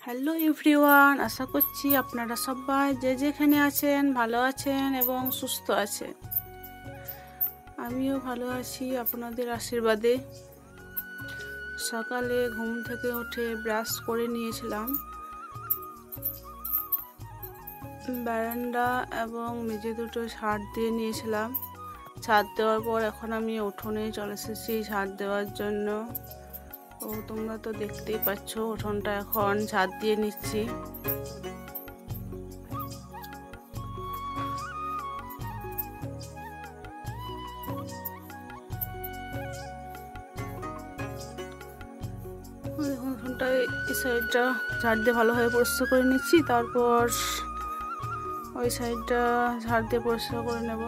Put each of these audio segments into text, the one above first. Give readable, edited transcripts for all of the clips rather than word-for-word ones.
Hello everyone, আশা করছি আপনারা সবাই যে যেখানে আছেন ভালো আছেন এবং সুস্থ আছেন। আমিও ভালো আছি আপনাদের আশীর্বাদে। সকালে ঘুম থেকে উঠে ব্রাশ করে নিয়েছিলাম, বারান্দা এবং মেঝে দুটো ঝাড় দিয়ে নিয়েছিলাম। ছাদ দেওয়ার পর এখন আমি উঠোনে চলে এসেছি ঝাড় দেওয়ার জন্য। ও তোমরা তো দেখতেই পাচ্ছ উঠোনটা এখন ঝাড় দিয়ে নিচ্ছি। উঠোনটা এই সাইডটা ঝাড় দিয়ে ভালোভাবে পরিষ্কার করে নিচ্ছি, তারপর ওই সাইডটা ঝাড় দিয়ে পরিষ্কার করে নেব।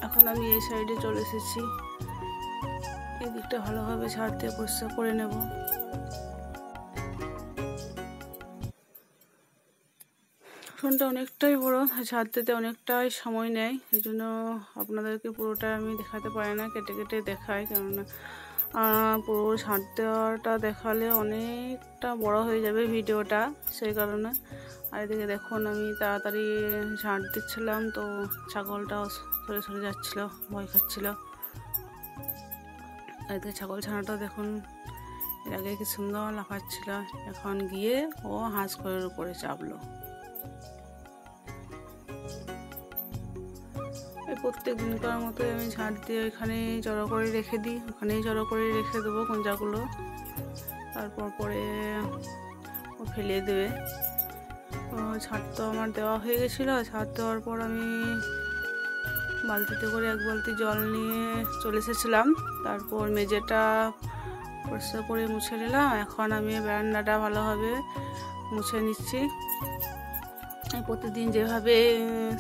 এখন আমি এই সাইডে চলে এসেছি, এই দিকটা ভালোভাবে ঝাড় দিয়ে পরিষ্কার করে নেব। উঠোনটা অনেকটাই বড়, ঝাড় দিতে অনেকটাই সময় নেয়, এই জন্য আপনাদেরকে পুরোটা আমি দেখাতে পারি না, কেটে কেটে দেখাই, কেননা পুরো ঝাড় দেওয়াটা দেখালে অনেকটা বড় হয়ে যাবে ভিডিওটা, সেই কারণে। আর এদিকে দেখুন আমি তাড়াতাড়ি ঝাড় দিচ্ছিলাম, তো ছাগলটাও সরে সরে যাচ্ছিল, ভয় খাচ্ছিল। আর এদিকে ছাগল ছানাটা দেখুন এর আগে কি সুন্দর লাফাচ্ছিল, এখন গিয়ে ও হাঁস ঘরের উপরে চাপলো। প্রত্যেক দিনকার মতো আমি ঝাড় দিয়ে ওইখানে জড়ো করে রেখে দিই, ওখানেই জড়ো করে রেখে দেবো কুঞ্জাগুলো, তারপর পরে ও ফেলে দেবে। ঝাড় তো আমার দেওয়া হয়ে গেছিলো, ঝাড় দেওয়ার পর আমি বালতিতে করে এক বালতি জল নিয়ে চলে এসেছিলাম, তারপর মেঝেটা পরিষ্কার করে মুছে নিলাম। এখন আমি বারান্দাটা ভালোভাবে মুছে নিচ্ছি। প্রতিদিন যেভাবে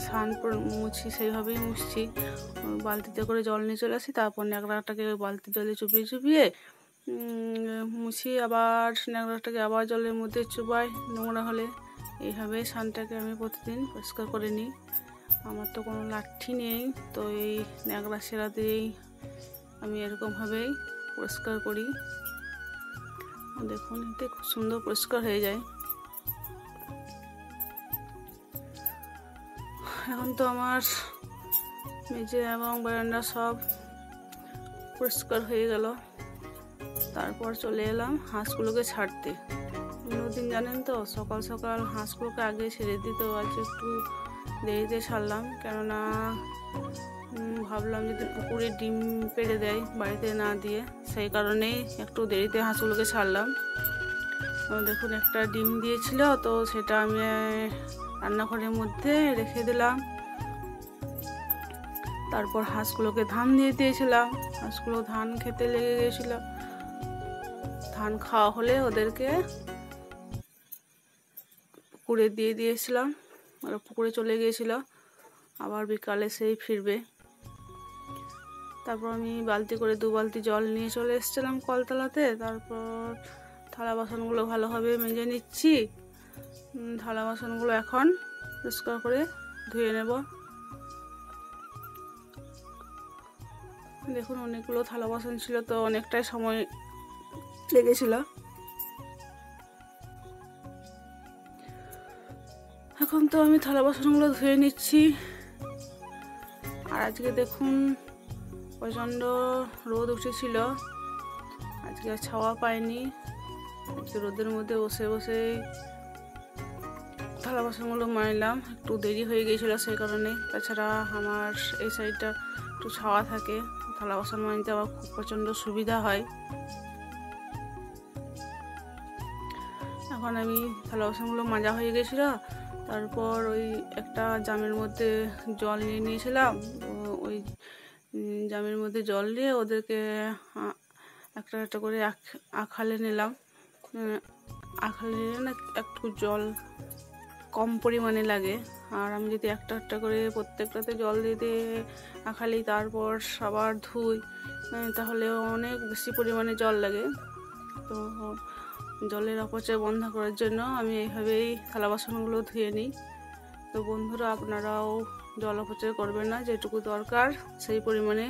স্নান মুছি সেইভাবেই মুছছি। বালতিতে করে জল নিয়ে চলে আসি, তারপর ন্যাকড়াটাকে বালতি জলে চুপিয়ে চুপিয়ে মুছি, আবার ন্যাকড়াটাকে আবার জলের মধ্যে চুবাই নোংরা হলে। এইভাবে স্নানটাকে আমি প্রতিদিন পরিষ্কার করে নিই। আমার তো কোনো লাঠি নেই, তো এই ন্যাকড়া সেরা দিয়েই আমি এরকমভাবেই পরিষ্কার করি। দেখুন এতে খুব সুন্দর পরিষ্কার হয়ে যায়। এখন তো আমার মেঝে এবং বারান্দা সব পরিষ্কার হয়ে গেল, তারপর চলে এলাম হাঁসগুলোকে ছাড়তে। অন্যদিন জানেন তো সকাল সকাল হাঁসগুলোকে আগে ছেড়ে দিত, আজ একটু দেরিতে ছাড়লাম, কেননা ভাবলাম যদি পুকুরে ডিম পেড়ে দেয় বাড়িতে না দিয়ে, সেই কারণেই একটু দেরিতে হাঁসগুলোকে ছাড়লাম। দেখুন একটা ডিম দিয়েছিল, তো সেটা আমি রান্নাঘরের মধ্যে রেখে দিলাম। তারপর হাঁসগুলোকে ধান দিয়ে দিয়েছিলাম, হাঁসগুলো ধান খেতে লেগে গেছিল। ধান খাওয়া হলে ওদেরকে পুকুরে দিয়ে দিয়েছিলাম, ওরা পুকুরে চলে গিয়েছিল, আবার বিকালে সেই ফিরবে। তারপর আমি বালতি করে 2 বালতি জল নিয়ে চলে এসেছিলাম কলতলাতে। তারপর থালা বাসনগুলো ভালোভাবে মেজে নিচ্ছি। থালা বাসনগুলো এখন পরিষ্কার করে ধুয়ে নেব। দেখুন অনেকগুলো থালা বাসন ছিল, তো অনেকটাই সময় লেগেছিল। এখন তো আমি থালা বাসনগুলো ধুয়ে নিচ্ছি। আর আজকে দেখুন প্রচণ্ড রোদ উঠেছিল, আজকে আর ছাওয়া পাইনি। আজকে রোদের মধ্যে বসে বসে থালা বাসনগুলো মাজলাম, একটু দেরি হয়ে গিয়েছিল সেই কারণে। তাছাড়া আমার এই সাইডটা একটু ছাওয়া থাকে, থালা বাসন মাজতে আবার খুব প্রচণ্ড সুবিধা হয়। এখন আমি থালা বাসনগুলো মাজা হয়ে গেছিলো, তারপর ওই একটা জামের মধ্যে জল নিয়ে নিয়েছিলাম, ওই জামের মধ্যে জল দিয়ে ওদেরকে একটা একটা করে আখালে নিলাম। আখালে নিলে না একটু জল কম পরিমাণে লাগে, আর আমি যদি একটা একটা করে প্রত্যেকটাতে জল দিয়ে দিয়ে আখালি তারপর আবার ধুই, তাহলে অনেক বেশি পরিমাণে জল লাগে। তো জলের অপচয় বন্ধ করার জন্য আমি এইভাবেই থালা বাসনগুলো ধুয়ে নিই। তো বন্ধুরা আপনারাও জল অপচয় করবেন না, যেটুকু দরকার সেই পরিমাণে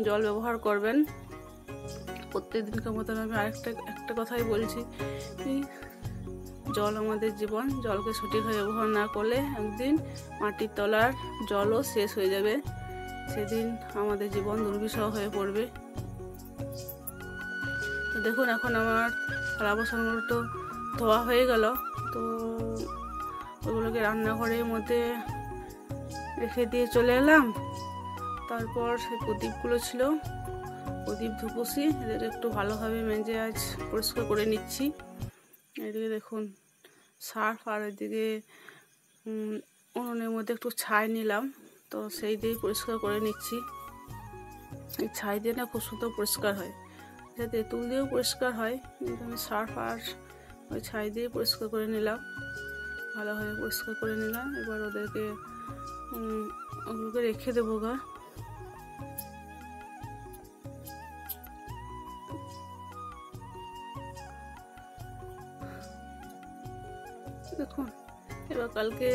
জল ব্যবহার করবেন। প্রত্যেকদিনকার মতন আমি একটা কথাই বলছি, জল আমাদের জীবন। জলকে সঠিকভাবে ব্যবহার না করলে একদিন মাটির তলার জলও শেষ হয়ে যাবে, সেদিন আমাদের জীবন দুর্বিষহ হয়ে পড়বে। তো দেখুন, এখন আমার থালা বাসনগুলো তো ধোয়া হয়ে গেল। তো ওগুলোকে রান্নাঘরের মধ্যে রেখে দিয়ে চলে এলাম। তারপর সেই প্রদীপগুলো ছিল, প্রদীপ ধুপুসি, এদের একটু ভালোভাবে মেজে আজ পরিষ্কার করে নিচ্ছি। এদিকে দেখুন সার্ফ, আর এদিকে উনুনের মধ্যে একটু ছাই নিলাম, তো সেই দিয়েই পরিষ্কার করে নিচ্ছি। এই ছাই দিয়ে না খুব সুন্দর পরিষ্কার হয়, যাতে তেঁতুল দিয়েও পরিষ্কার হয়, কিন্তু আমি সার্ফ আর ওই ছাই দিয়ে পরিষ্কার করে নিলাম, ভালোভাবে পরিষ্কার করে নিলাম। এবার ওদেরকে ওগুলোকে রেখে দেবো গা। দেখুন, এবার কালকে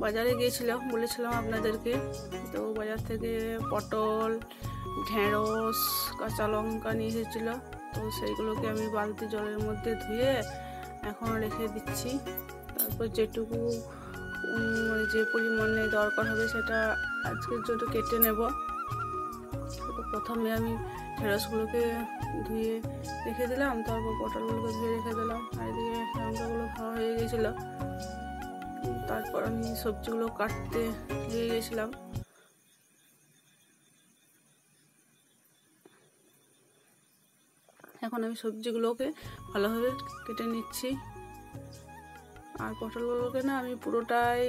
বাজারে গিয়েছিলাম, বলেছিলাম আপনাদেরকে। তো বাজার থেকে পটল, ঢেঁড়স, কাঁচা লঙ্কা নিয়ে এসেছিল। তো সেইগুলোকে আমি বালতি জলের মধ্যে ধুয়ে এখন রেখে দিচ্ছি। তারপর যেটুকু যে পরিমাণে দরকার হবে সেটা আজকের জন্য কেটে নেব। তো প্রথমে আমি ঢেঁড়সগুলোকে ধুয়ে রেখে দিলাম, তারপর পটলগুলোকে ধুয়ে রেখে দিলাম, আর এদিকে লঙ্কাগুলো খাওয়া হয়ে গেছিলো। তারপর আমি সবজিগুলো কাটতে লেগে গেছিলাম। এখন আমি সবজিগুলোকে ভালোভাবে কেটে নিচ্ছি। আর পটলগুলোকে না আমি পুরোটাই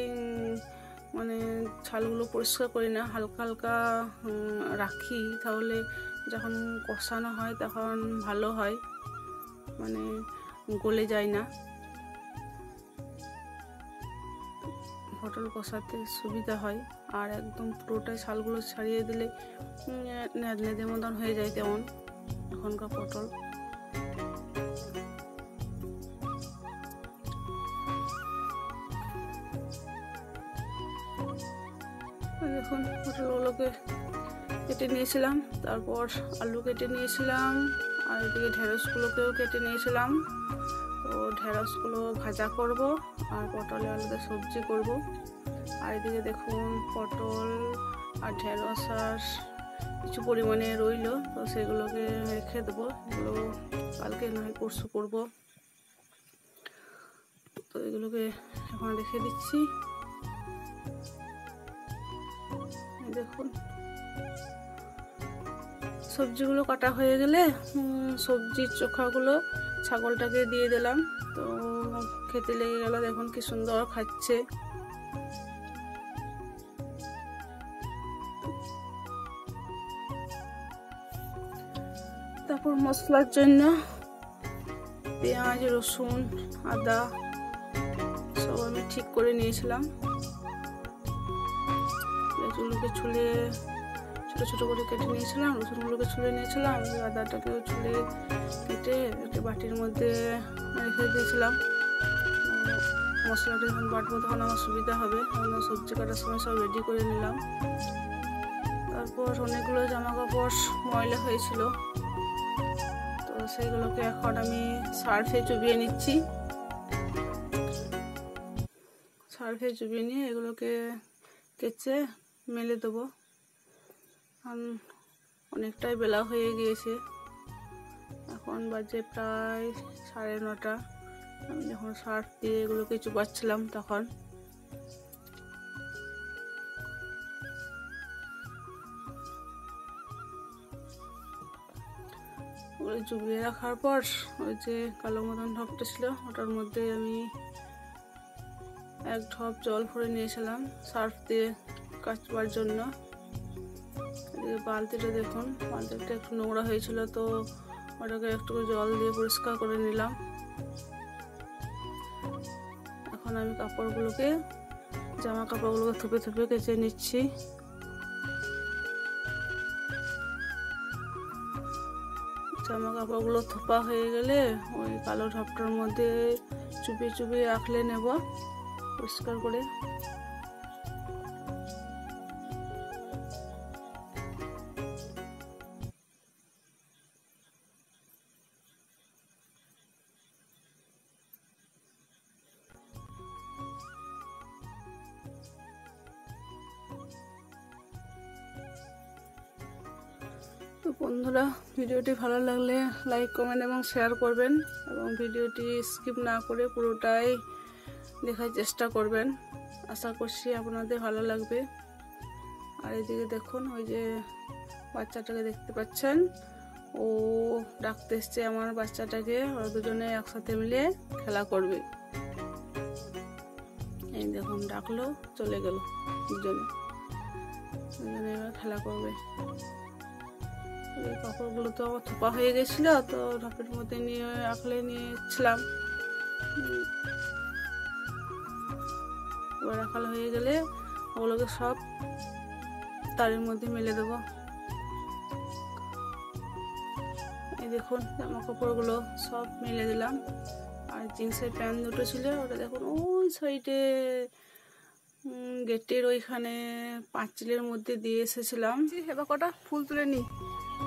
মানে ছালগুলো পরিষ্কার করি না, হালকা হালকা রাখি, তাহলে যখন কষানো হয় তখন ভালো হয়, মানে গলে যায় না, পটল কষাতে সুবিধা হয়। আর একদম পুরোটাই ছালগুলো ছাড়িয়ে দিলে নেদনেদের মতন হয়ে যায়, তেমন এখনকার পটল। দেখুন, পটলগুলোকে কেটে নিয়েছিলাম, তারপর আলু কেটে নিয়েছিলাম, আর এদিকে ঢেঁড়সগুলোকেও কেটে নিয়েছিলাম। তো ঢেঁড়সগুলো ভাজা করব, আর পটলে আলুতে সবজি করব। আর এদিকে দেখুন পটল আর ঢেঁড়স আর কিছু পরিমাণে রইল, তো সেগুলোকে রেখে দেবো, এগুলো কালকে নয় পরশু করব। তো এগুলোকে এখন রেখে দিচ্ছি। দেখুন, সবজিগুলো কাটা হয়ে গেলে সবজির চোখাগুলো ছাগলটাকে দিয়ে দিলাম। তো খেতে লেগে গেল, দেখুন কি সুন্দর খাচ্ছে। তারপর মশলার জন্য পেঁয়াজ, রসুন, আদা সব আমি ঠিক করে নিয়েছিলাম। পেঁয়াজগুলোকে ছুলে ছোটো ছোটো করে কেটে নিয়েছিলাম, রসুনগুলোকে ছুলে নিয়েছিলাম, আদাটাকেও ছুলে কেটে একটা বাটির মধ্যে রেখে দিয়েছিলাম। মশলাটা যখন বাটবো তখন আমার সুবিধা হবে, আমরা সবজি কাটার সময় সব রেডি করে নিলাম। তারপর অনেকগুলো জামা কাপড় ময়লা হয়েছিল, তো সেইগুলোকে এখন আমি সার্ফে চুবিয়ে নিচ্ছি। সার্ফে চুবিয়ে নিয়ে এগুলোকে কেচে মেলে দেবো। অনেকটাই বেলা হয়ে গিয়েছে, এখন বাজে প্রায় 9:30। আমি যখন সার্ফ দিয়ে এগুলোকে চুবাচ্ছিলাম তখন ওগুলো চুবিয়ে রাখার পর ওই যে কালো মতন ঢপটা ছিল ওটার মধ্যে আমি 1 ঢপ জল ভরে নিয়েছিলাম সার্ফ দিয়ে কাচবার জন্য। বালতিটা দেখুন, বালতিটা একটু নোংরা হয়েছিল, তো ওটাকে একটু জল দিয়ে পরিষ্কার করে নিলাম। এখন আমি কাপড়গুলোকে, জামা কাপড়গুলোকে থুপে থুপে কেচে নিচ্ছি। জামা কাপড়গুলো থোপা হয়ে গেলে ওই কালো ঢপটার মধ্যে চুপিয়ে চুপিয়ে রাখলে নেব পরিষ্কার করে। বন্ধুরা, ভিডিওটি ভালো লাগলে লাইক, কমেন্ট এবং শেয়ার করবেন এবং ভিডিওটি স্কিপ না করে পুরোটাই দেখার চেষ্টা করবেন। আশা করছি আপনাদের ভালো লাগবে। আর এদিকে দেখুন, ওই যে বাচ্চাটাকে দেখতে পাচ্ছেন, ও ডাকতে এসছে আমার বাচ্চাটাকে। ওরা দুজনে একসাথে মিলে খেলা করবে। এই দেখুন, ডাকলো, চলে গেল দুজনে এবার খেলা করবে। এই কাপড়গুলো তো থোপা হয়ে গেছিল, তো ঢাকের মধ্যে নিয়ে আঁকলে নিয়েছিলাম। এবার রাখাল হয়ে গেলে ওগুলোকে সব তারের মধ্যে মেলে দেবো। এই দেখুন, জামা কাপড়গুলো সব মেলে দিলাম। আর জিন্সের প্যান্ট দুটো ছিল, ওটা দেখুন ওই সাইডে গেটের ওইখানে পাঁচিলের মধ্যে দিয়ে এসেছিলাম। এবার কটা ফুল তুলে নিই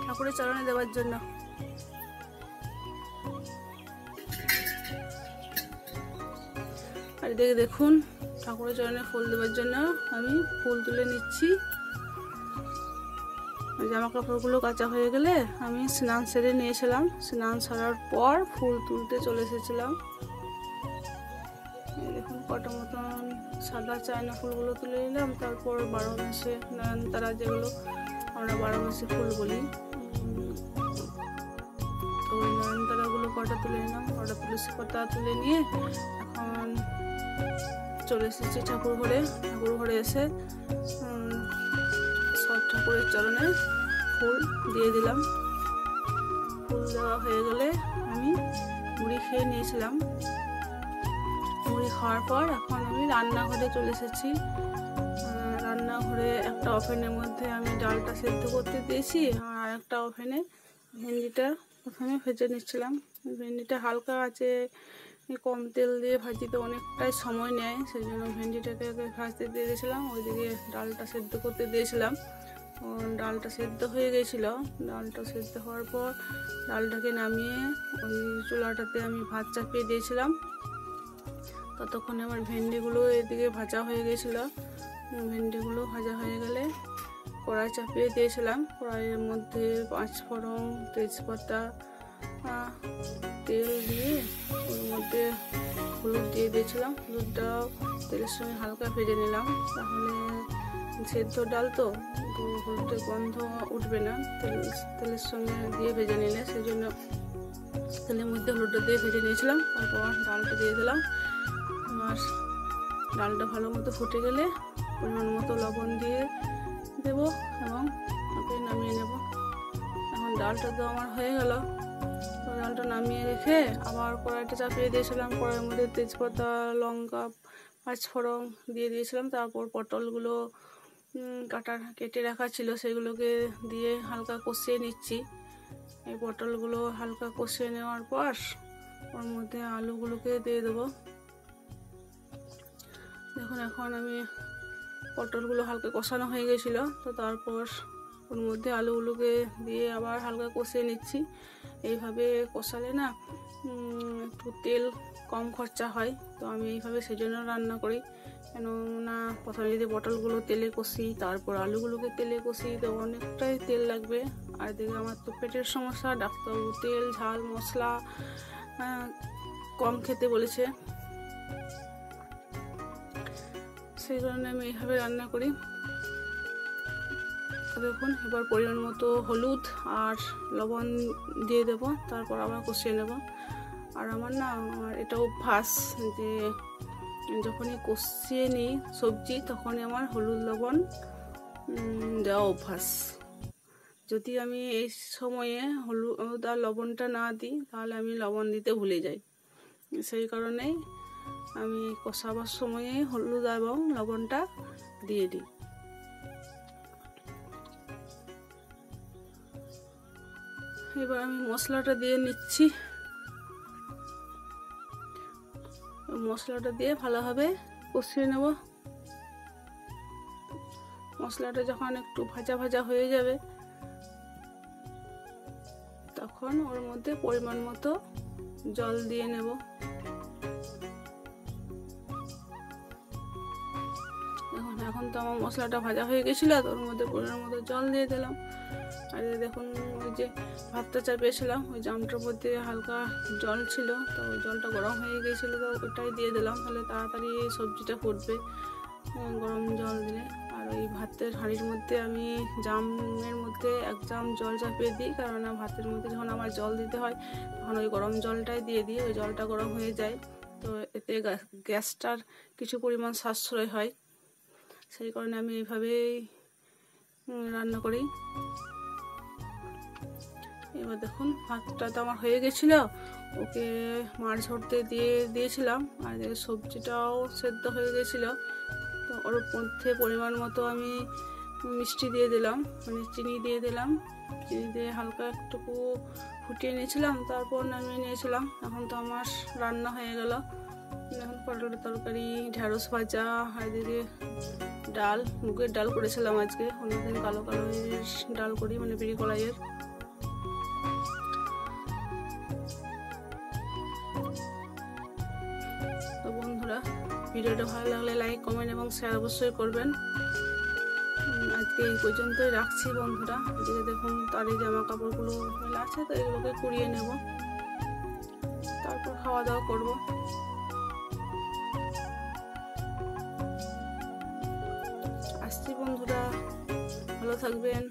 ঠাকুরের চরণে দেওয়ার জন্য। আর এদিকে দেখুন, ঠাকুরের চরণে ফুল দেওয়ার জন্য আমি ফুল তুলে নিচ্ছি। জামা কাপড়গুলো কাচা হয়ে গেলে আমি স্নান সেরে নিয়েছিলাম। স্নান সারার পর ফুল তুলতে চলে এসেছিলাম। দেখুন, কটা মতন সাদা চায়না ফুলগুলো তুলে নিলাম। তারপর 12 মাসে নয়নতারা, যেগুলো আমরা 12 মাসে ফুল বলি, তো ওই নয়নতারাগুলো কটা তুলে নিলাম। কটা তুলসী পাতা তুলে নিয়ে এখন চলে এসেছি ঠাকুর ঘরে। ঠাকুর ঘরে এসে সব ঠাকুরের চরণে ফুল দিয়ে দিলাম। ফুল দেওয়া হয়ে গেলে আমি মুড়ি খেয়ে নিয়েছিলাম। মুড়ি খাওয়ার পর এখন আমি রান্নাঘরে চলে এসেছি। রান্নাঘরে একটা ওভেনের মধ্যে আমি ডালটা সেদ্ধ করতে দিয়েছি, আর একটা ওভেনে ভেন্ডিটা প্রথমে ভেজে নিচ্ছিলাম। ভেন্ডিটা হালকা আছে, কম তেল দিয়ে ভাজিতে অনেকটাই সময় নেয়, সেই জন্য ভেন্ডিটাকে ভাজতে দিয়ে দিয়েছিলাম। ওইদিকে ডালটা সেদ্ধ করতে দিয়েছিলাম। ডালটা সেদ্ধ হয়ে গেছিলো। ডালটা সেদ্ধ হওয়ার পর ডালটাকে নামিয়ে ওই চুলাটাতে আমি ভাত চাপিয়ে দিয়েছিলাম। ততক্ষণে আমার ভেন্ডিগুলো এদিকে ভাজা হয়ে গেছিলো। ভেন্ডিগুলো ভাজা হয়ে গেলে কড়াই চাপিয়ে দিয়েছিলাম। কড়াইয়ের মধ্যে 5 ফোড়ন, তেজপাতা, তেল দিয়ে ওর মধ্যে হলুদ দিয়ে দিয়েছিলাম। হলুদটাও তেলের সঙ্গে হালকা ভেজে নিলাম, তাহলে সেদ্ধ ডাল তো হলুদের গন্ধ উঠবে না তেলের সঙ্গে দিয়ে ভেজে নিলে। সেই জন্য তেলের মধ্যে হলুদটা দিয়ে ভেজে নিয়েছিলাম। তারপর ডালটা দিয়ে দিলাম। আর ডালটা ভালো মতো ফুটে গেলে পরিমাণ মতো লবণ দিয়ে দেব এবং ওকে নামিয়ে নেব। এখন ডালটা তো আমার হয়ে গেল। তো ডালটা নামিয়ে রেখে আবার কড়াইটা চাপিয়ে দিয়েছিলাম। কড়াইয়ের মধ্যে তেজপাতা, লঙ্কা, 5 ফোড়ন দিয়ে দিয়েছিলাম। তারপর পটলগুলো কেটে রাখা ছিল, সেগুলোকে দিয়ে হালকা কষিয়ে নিচ্ছি। এই পটলগুলো হালকা কষিয়ে নেওয়ার পর ওর মধ্যে আলুগুলোকে দিয়ে দেবো। দেখুন, এখন আমি পটলগুলো হালকা কষানো হয়ে গেছিলো, তো তারপর ওর মধ্যে আলুগুলোকে দিয়ে আবার হালকা কষিয়ে নিচ্ছি। এইভাবে কষালে না একটু তেল কম খরচা হয়, তো আমি এইভাবে সেজন্য রান্না করি। কেননা প্রথমে যদি পটলগুলো তেলে কষি, তারপর আলুগুলোকে তেলে কষি, তো অনেকটাই তেল লাগবে। আর দেখে আমার তো পেটের সমস্যা, ডাক্তারবাবু তেল, ঝাল, মশলা কম খেতে বলেছে, সেই কারণে আমি এইভাবে রান্না করি। দেখুন, এবার পরিমাণ মতো হলুদ আর লবণ দিয়ে দেব, তারপর আবার কষিয়ে নেব। আর আমার এটা অভ্যাস যে যখনই কষিয়ে নিই সবজি, তখনই আমার হলুদ লবণ দেওয়া অভ্যাস। যদি আমি এই সময়ে হলুদ আর লবণটা না দিই, তাহলে আমি লবণ দিতে ভুলে যাই। সেই কারণেই আমি কষাবার সময়ে হলুদ এবং লবণটা দিয়ে দিই। এবার আমি মশলাটা দিয়ে নিচ্ছি। মশলাটা দিয়ে ভালোভাবে কষিয়ে নেব। মশলাটা যখন একটু ভাজা ভাজা হয়ে যাবে, তখন ওর মধ্যে পরিমাণ মতো জল দিয়ে নেব। এখন তো আমার মশলাটা ভাজা হয়ে গেছিল, তো ওর মধ্যে পরিমাণ মতো জল দিয়ে দিলাম। আর এই দেখুন ওই যে ভাতটা চাপিয়েছিলাম, ওই জামটার মধ্যে হালকা জল ছিল, তো ওই জলটা গরম হয়ে গিয়েছিলো, তো ওটাই দিয়ে দিলাম, তাহলে তাড়াতাড়ি সবজিটা ফুটবে গরম জল দিলে। আর ওই ভাতের হাঁড়ির মধ্যে আমি জামের মধ্যে 1 জাম জল চাপিয়ে দিই, কারণ ভাতের মধ্যে যখন আমার জল দিতে হয় তখন ওই গরম জলটাই দিয়ে দিই, ওই জলটা গরম হয়ে যায়, তো এতে গ্যাসটার কিছু পরিমাণ সাশ্রয় হয়, সেই কারণে আমি এইভাবেই রান্না করি। এবার দেখুন ভাতটা তো আমার হয়ে গেছিলো, ওকে মাছ ধরতে দিয়েছিলাম, আর সবজিটাও সেদ্ধ হয়ে গেছিলো, তো ওর মধ্যে পরিমাণ মতো আমি মিষ্টি দিয়ে দিলাম, মানে চিনি দিয়ে দিলাম, চিনি দিয়ে হালকা একটুকু ফুটিয়ে নিয়েছিলাম, তারপর নামিয়ে নিয়েছিলাম। এখন তো আমার রান্না হয়ে গেল। এখন পটলের তরকারি, ঢেঁড়স ভাজা, আর এদিকে ডাল, মুগের ডাল করেছিলাম আজকে, অন্যদিন কালো ডাল করি, মানে বিড়ি কলাইয়ের। তো বন্ধুরা, ভিডিওটা ভালো লাগলে লাইক, কমেন্ট এবং শেয়ার অবশ্যই করবেন। আজকে এই পর্যন্তই রাখছি বন্ধুরা। এদিকে দেখুন তারই জামা কাপড়গুলো মেলা আছে, তো এগুলোকে কুড়িয়ে নেব, তারপর খাওয়া দাওয়া করব। আসছি বন্ধুরা, ভালো থাকবেন।